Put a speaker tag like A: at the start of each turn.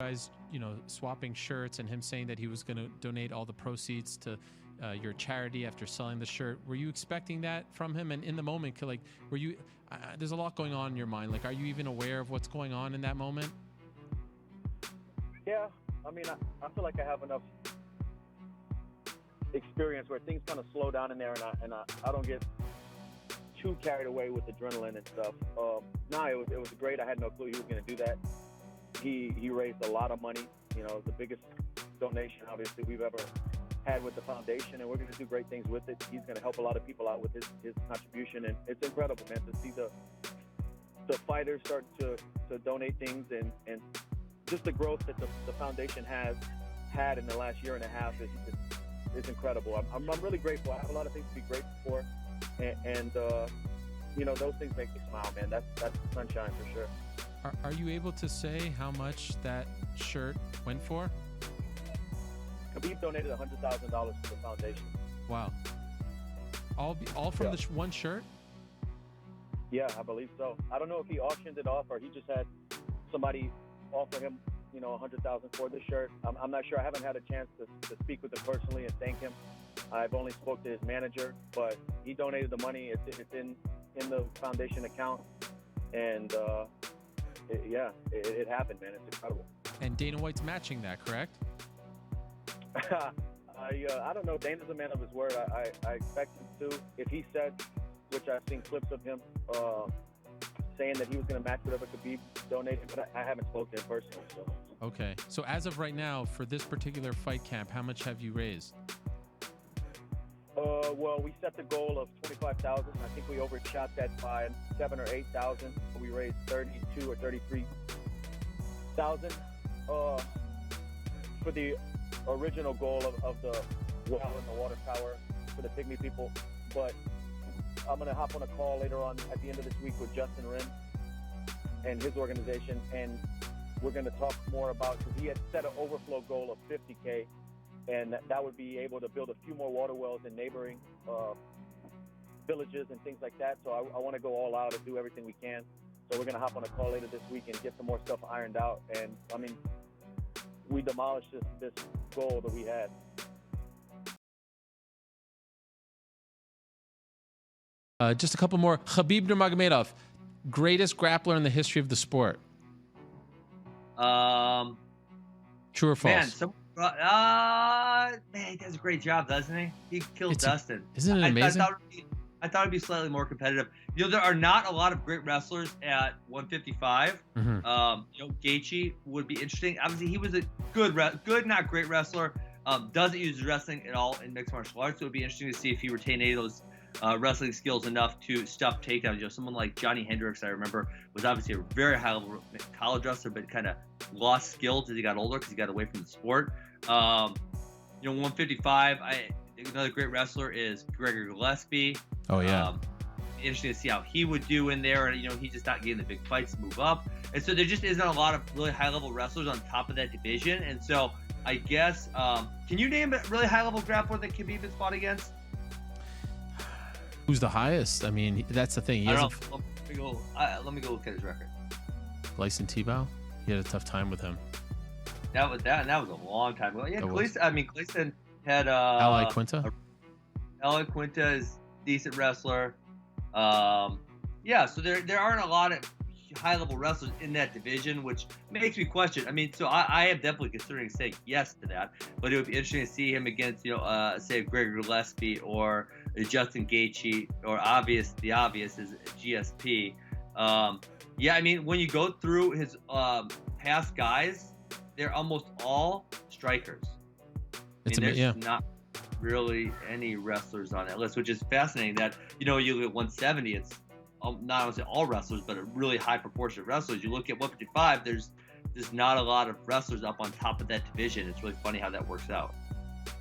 A: guys, swapping shirts and him saying that he was going to donate all the proceeds to your charity after selling the shirt. Were you expecting that from him? And in the moment, like, were you? There's a lot going on in your mind. Like, are you even aware of what's going on in that moment?
B: Yeah, I mean, I feel like I have enough experience where things kind of slow down in there, and I don't get too carried away with adrenaline and stuff. It was great. I had no clue he was going to do that. He raised a lot of money. The biggest donation obviously we've ever had with the foundation, and we're going to do great things with it. He's going to help a lot of people out with his contribution, and it's incredible, man, to see the fighters start to donate things, and just the growth that the foundation has had in the last year and a half is incredible. I'm really grateful. I have a lot of things to be grateful for, and those things make me smile, man. That's sunshine for sure.
A: Are you able to say how much that shirt went for?
B: Khabib donated $100,000 to the foundation.
A: Wow. All from the one shirt?
B: Yeah, I believe so. I don't know if he auctioned it off or he just had somebody offer him, $100,000 for the shirt. I'm not sure. I haven't had a chance to speak with him personally and thank him. I've only spoke to his manager, but he donated the money. It's in the foundation account, and it happened, man. It's incredible.
A: And Dana White's matching that, correct?
B: I don't know. Dana's a man of his word. I expect him to. If he said, which I've seen clips of him saying that he was going to match whatever Khabib donated, but I haven't spoken to him personally. So.
A: Okay. So as of right now, for this particular fight camp, how much have you raised?
B: Well, we set the goal of $25,000. I think we overshot that by $7,000 or $8,000. We raised $32,000 or $33,000 for the original goal of the well and the water tower for the Pygmy people. But I'm going to hop on a call later on at the end of this week with Dustin and his organization, and we're going to talk more about, because he had set an overflow goal of $50K, and that would be able to build a few more water wells in neighboring villages and things like that. So I want to go all out and do everything we can. So we're going to hop on a call later this week and get some more stuff ironed out. And, I mean, we demolished this goal that we had.
A: Just a couple more. Khabib Nurmagomedov, greatest grappler in the history of the sport. True or false?
C: Man, he does a great job, doesn't he? He killed Dustin.
A: Isn't it amazing?
C: I thought it'd be slightly more competitive. There are not a lot of great wrestlers at 155. Mm-hmm. Gaethje would be interesting. Obviously, he was a good, not great wrestler. Doesn't use his wrestling at all in mixed martial arts. So it would be interesting to see if he retained any of those wrestling skills enough to stuff takedowns. Someone like Johnny Hendricks, I remember, was obviously a very high-level college wrestler, but kind of lost skills as he got older because he got away from the sport. 155. Another great wrestler is Gregor Gillespie.
A: Oh yeah.
C: Interesting to see how he would do in there, and he's just not getting the big fights to move up, and so there just isn't a lot of really high-level wrestlers on top of that division. And so I guess, can you name a really high-level grappler that Khabib has fought against?
A: Who's the highest? I mean, that's the thing.
C: Let me go look at his record.
A: Gleison Tebow? He had a tough time with him.
C: That was a long time ago. Yeah, Gleison had
A: Ally Quinta.
C: Ally Quinta is a decent wrestler. So there aren't a lot of high-level wrestlers in that division, which makes me question. I mean, so I am definitely considering saying yes to that, but it would be interesting to see him against, say Gregor Gillespie or Justin Gaethje, or the obvious is GSP. I mean, when you go through his past guys, they're almost all strikers. There's not really any wrestlers on that list, which is fascinating. That you look at 170, it's not only all wrestlers, but a really high proportion of wrestlers. You look at 155, there's not a lot of wrestlers up on top of that division. It's really funny how that works out.